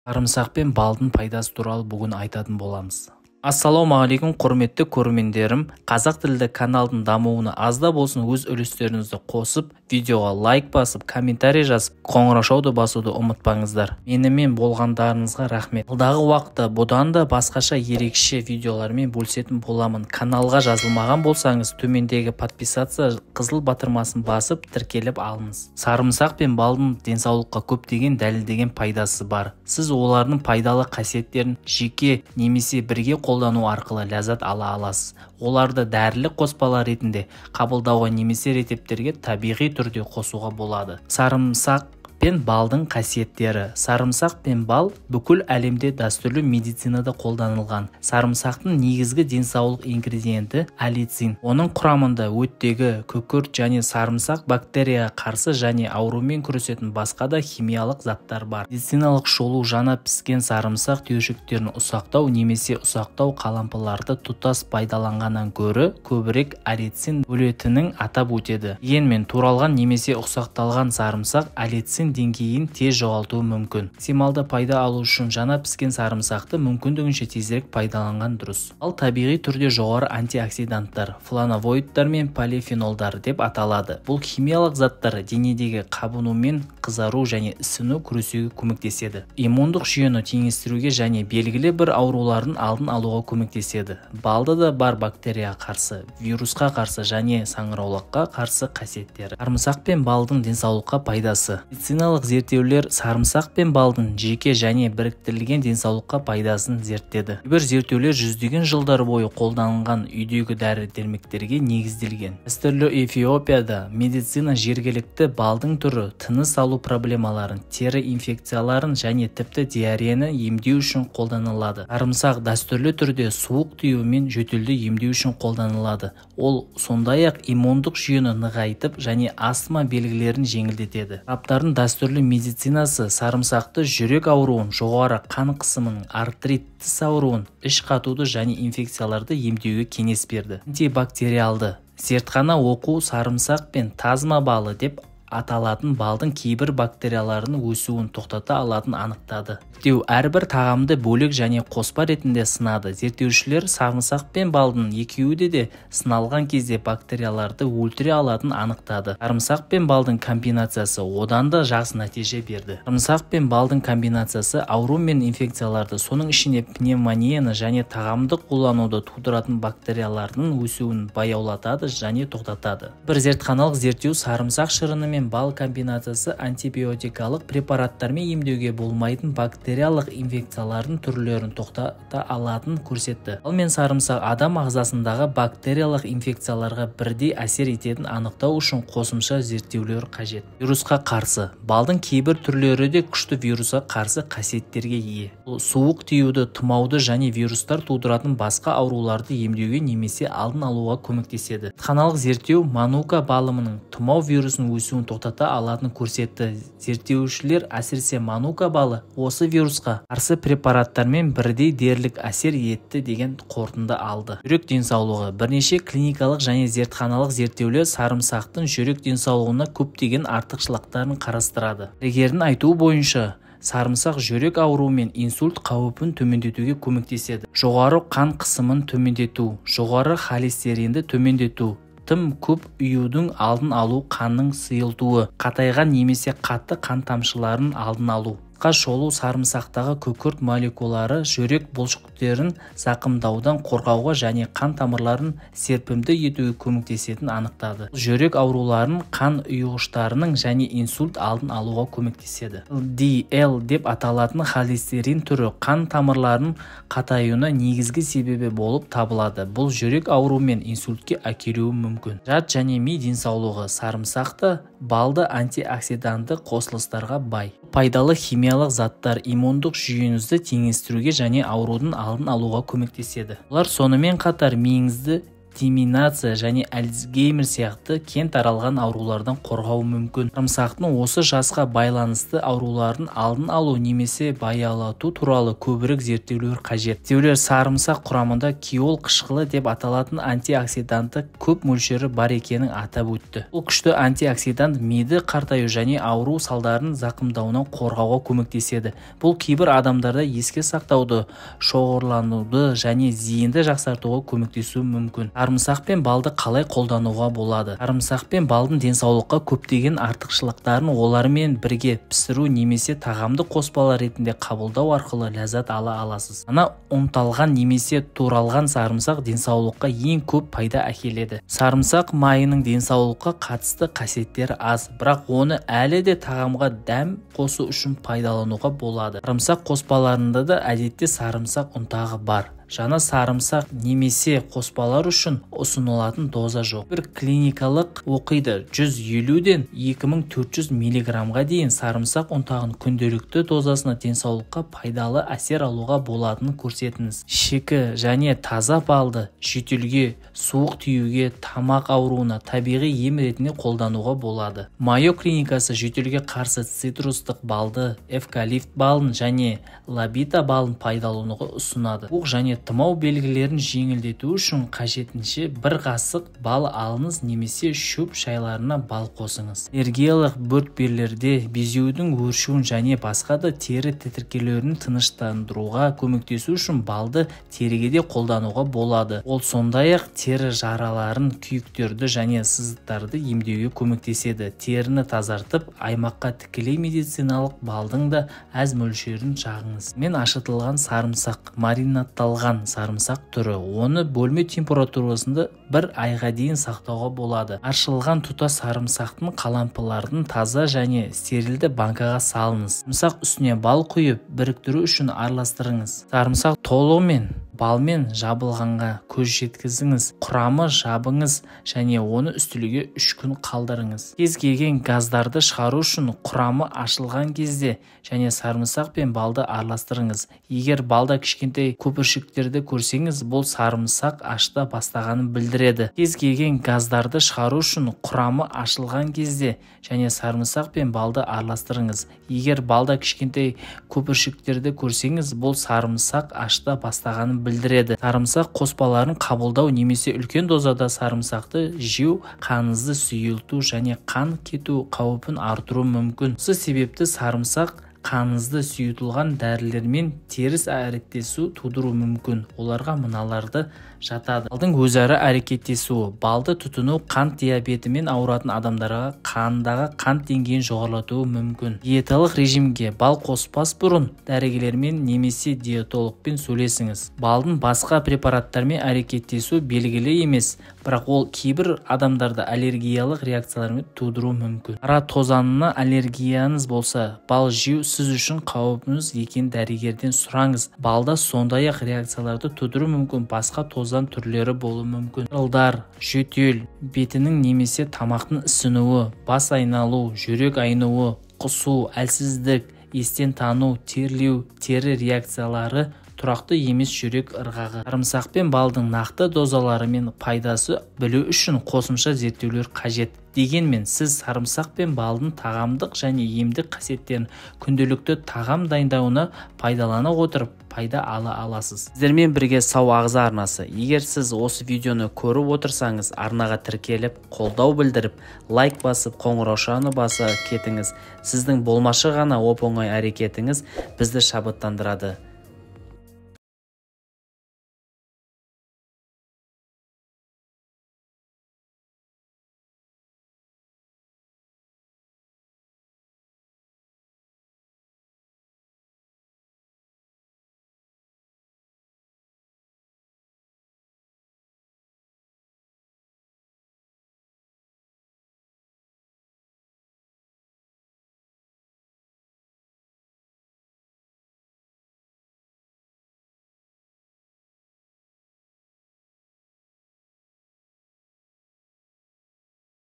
Сарымсақ пен балдың пайдасы туралы бүгін айтатын боламыз. Ассалаумағалейкум құрметті көрермендерім, қазақ тілді каналдың дамуына азда болсын өз үлестеріңізді қосып, видеоға лайк басып, комментарий жазып, қоңыраушауды басуды ұмытпаңыздар. Менімен болғандарыңызға рахмет. Алдағы уақытта бұдан да басқаша ерекше видеолармен бөлісетін боламын. Каналға жазылмаған болсаңыз, төмендегі подписация қызыл батырмасын басып, тіркеліп алыңыз. Сарымсақ пен балдың денсаулыққа көптеген дәлелдеген пайдасы бар. Сіз олардың пайдалы қасиеттерін жеке немесе бірге қолдану арқылы ләззат ала аласыз. Оларды дәрілік қоспалар ретінде қабылдауға немесе рецептерге табиғи түрде қосуға болады. Сарымсақ пен балдың қасиеттері. Сарымсақ пен бал бүкіл әлемде дәстүрлі медицинада қолданылған. Сарымсақтың негізгі денсаулық ингредиенті аллицин. Оның құрамында оттегі, күкірт және сарымсақ бактерияға қарсы және аурумен күресетін басқа да химиялық заттар бар. Медициналық шолу жаңа піскен сарымсақ түйіршіктерін ұсақтау немесе ұсақтау қалампыларды тұтас пайдаланғаннан гөрі көбірек аллицин бөлетінін атап өтеді. Дегенмен туралған немесе ұсақталған сарымсақ аллицин деңгейін тез жоғалтуы мүмкін. Максималды пайда алу үшін жаңа піскен сарымсақты мүмкіндігінше тезірек пайдаланған дұрыс. Ал табиғи түрде жоғары антиоксиданттар, флавоноидтар мен полифенолдар деп аталады. Бұл химиялық заттар денедегі қабыну мен қызару және ісіну күресуге көмектеседі. Иммундық жүйені теңестіруге және белгілі бір аурулардың алдын алуға көмектеседі. Балда да бар бактерияға қарсы, вирусқа қарсы және саңырауқұлаққа қарсы қасиеттері. Сарымсақ пен балдың денсаулыққа пайдасы. Медициналық зерттеулер сарымсақ пен балдың жеке және біріктірілген денсаулыққа пайдасын зерттеді. Бір зерттеулер жүздеген жылдар бойы қолданылған үйдегі дәрі-дәрмектерге негізделген. Дәстүрлі Эфиопияда медицина жергілікті балдың түрі тыныс алу проблемаларын, тері инфекцияларын және тіпті диареяны емдеу үшін қолданылады. Сарымсақ дәстүрлі түрде суық тию мен жөтелді емдеу үшін қолданылады. Ол сондай-ақ иммундық жүйені нығайтып және астма белгілерін жеңілдетеді. Тараптардың дәстүрлі медицинасы сарымсақты жүрек ауруын, жоғары қан қысымының, артритис ауруын, іш қатуды және инфекцияларды емдеуге кеңес берді. Антибактериалды зертхана оқу сарымсақ пен тазма балы деп аталатын балдың кейбір бактерияларының өсуін тоқтата алатын анықтады. Зерттеу әрбір тағамды бөлек және қоспа ретінде сынады. Зерттеушілер сарымсақ пен балдың екеуі де сыналған кезде бактерияларды өлтіре алатын анықтады. Сарымсақ пен балдың комбинациясы одан да жақсы нәтиже берді. Сарымсақ пен балдың комбинациясы ауру мен инфекцияларды, соның ішінде пневмонияны және тағамдық улануды тудыратын бактериялардың өсуін баяулатады және тоқтатады. Бір зертханалық зерттеу сарымсақ шырыны мен бал комбинациясы антибиотикалық препараттармен емдеуге болмайтын бактериялық инфекциялардың түрлерін тоқтата алатын көрсетті. Бал мен сарымсақ адам ағзасындағы бактериялық инфекцияларға бірдей әсер ететін анықтау үшін қосымша зерттеулер қажет. Вирусқа қарсы. Балдың кейбір түрлері де күшті вирусқа қарсы қасиеттерге ие. Суық тиюді, тұмауды және вирустар тудыратын басқа ауруларды емдеуге немесе алдын алуға көмектеседі. Зертханалық зерттеу манука балымының тұмау вирусының өсуін тоқтата алатын көрсетті. Зерттеушілер әсіресе манука балы осы вирусқа қарсы препараттармен бірдей дерлік әсер етті деген қорытынды алды. Жүрек денсаулығы. Бірнеше клиникалық және зертханалық зерттеулер сарымсақтың жүрек денсаулығына көптеген артықшылықтарын қарастырады. Дәрігердің айтуы бойынша сарымсақ жүрек ауруы мен инсульт қаупін төмендетуге көмектеседі. Жоғары қан қысымын төмендету, жоғары холестеринді төмендету, тым көп ұюдың алдын алу, қанның сұйылтуы, қатайған немесе қатты қан тамшыларын алдын алу. Шолу сарымсақтағы күкірт молекулалары жүрек бұлшықеттерін зақымдаудан қорғауға және қан тамырларын серпімді етуге көмектесетінін анықтады. Жүрек ауруларын, қан ұйғыштарының және инсульт алдын алуға көмектеседі. LDL деп аталатын холестерин түрі қан тамырларының қатаюына негізгі себебі болып табылады. Бұл жүрек ауруы мен инсультке әкелуі мүмкін. Жат және ми денсаулығы. Сарымсақты балды антиоксиданты қосылыстарға бай. Пайдалы химиялық заттар иммундық жүйеңізді теңестіруге және аурудың алдын алуға көмектеседі. Олар сонымен қатар миыңызды деминация және Альцгеймер сияқты кең таралған аурулардан қорғауы мүмкін. Сарымсақтың осы жасқа байланысты аурулардың алдын алу немесе баялату туралы көбірек зерттеулер қажет. Зерттеулер сарымсақ құрамында киол қышқылы деп аталатын антиоксиданты көп мөлшері бар екенін атап өтті. Бұл күшті антиоксидант миды қартаю және ауру салдарын зақымдауынан қорғауға көмектеседі. Бұл кейбір адамдарда еске сақтауды, шоғырлануды және зейінді жақсартуға көмектесуі мүмкін. Сарымсақ пен балды қалай қолдануға болады? Сарымсақ пен балдың денсаулыққа көптеген артықшылықтарын олармен бірге пісіру немесе тағамды қоспалар ретінде қабылдау арқылы ләззат ала аласыз. Ана ұнталған немесе туралған сарымсақ денсаулыққа ең көп пайда әкеледі. Сарымсақ майының денсаулыққа қатысты қасиеттері аз, бірақ оны әлі де тағамға дәм қосу үшін пайдалануға болады. Сарымсақ қоспаларында да әдетте сарымсақ ұнтағы бар. Жаңа сарымсақ немесе қоспалар үшін ұсынылатын доза жоқ. Бір клиникалық оқиды 150-ден 2400 мг дейін сарымсақ ұнтағын күнделікті дозасына денсаулыққа пайдалы әсер алуға болатынын көрсетіңіз. Шикі және таза балды жөтелге, суық тиюге, тамақ ауруына табиғи ем ретінде қолдануға болады. Майо клиникасы жөтелге қарсы цитрустық балды, эвкалипт балын және лабита балын пайдалануға ұсынады. Уық және тұмау белгілерін жеңілдету үшін қажетінше бір қасық бал алыңыз немесе шөп шайларына бал қосыңыз. Аллергиялық бөртпелерде безеудің өршуін және басқа да тері тітіркелерін тыныштандыруға көмектесу үшін балды теріге де қолдануға болады. Ол сондай-ақ тері жараларын, күйіктерді және сызықтарды емдеуге көмектеседі. Теріні тазартып, аймаққа тікелей медициналық балдың да аз мөлшерін жағыңыз. Мен ашытылған сарымсақ, маринадталған сарымсақ түрі. Оны бөлме температурасында 1 айға дейін сақтауға болады. Аршылған тұтас сарымсақтың қалампыларын таза және стерилді банкаға салыңыз. Сарымсақ үстіне бал құйып, біріктіру үшін араластырыңыз. Сарымсақ толығымен балмен жабылғанға көз жеткізіңіз. Құрамы жабыңыз және оны үстілге 3 күн қалдырыңыз. Кез келген газдарды шығару үшін құрамы ашылған кезде және сарымсақ пен балды араластырыңыз. Егер балда кішкентай көпіршіктерді көрсеңіз, бұл сарымсақ ашыта бастағанын білдіреді. Кез келген газдарды шығару үшін құрамы ашылған кезде және сарымсақ пен балды араластырыңыз. Егер балда кішкентай көпіршіктерді көрсеңіз, бұл сарымсақ ашыта бастағанын білдіреді. Сарымсақ қоспаларын қабылдау немесе үлкен дозада сарымсақты жеу қаныңызды сұйылту және қан кету қаупін артыру мүмкін. Осы себепті сарымсақ қаныңызды сұйытылған дәрілермен теріс әрекеттесу тудыру мүмкін. Оларға мыналарды жатады. Балдың өзара әрекеттесуі. Балды тұтыну қант диабетімен ауыратын адамдарға қандағы қант деңгейін жоғарылатуы мүмкін. Диеталық режимге бал қоспас бұрын дәрігерлермен немесе диетологпен сөйлесіңіз. Балдың басқа препараттармен әрекеттесуі белгілі емес, бірақ ол кейбір адамдарда аллергиялық реакциялармен тудыру мүмкін. Қара тозаңына аллергияңыз болса, бал жеу сіз үшін қауіпсіз екенін дәрігерден сұраңыз. Балда сондай-ақ реакцияларды тудыру мүмкін басқа тозаң түрлері болуы мүмкін. Ырылдар, жөтел, бетінің немесе тамақтың ісінуі, бас айналу, жүрек айнуы, құсу, әлсіздік, естен тану, терлеу, тері реакциялары, тұрақты емес жүрек ырғағы. Сарымсақ пен балдың нақты дозалары мен пайдасы білу үшін қосымша зерттеулер қажет. Дегенмен сіз сарымсақ пен балдың тағамдық және емдік қасиеттерін күнделікті тағам дайындауына пайдалана отырып пайда ала аласыз. Сіздермен бірге сау ағза арнасы. Егер сіз осы видеоны көріп отырсаңыз, арнаға тіркеліп, қолдау білдіріп, лайк басып, қоңыраушаны баса кетіңіз. Сіздің болмашы ғана оп-оңай әрекетіңіз бізді шабыттандырады.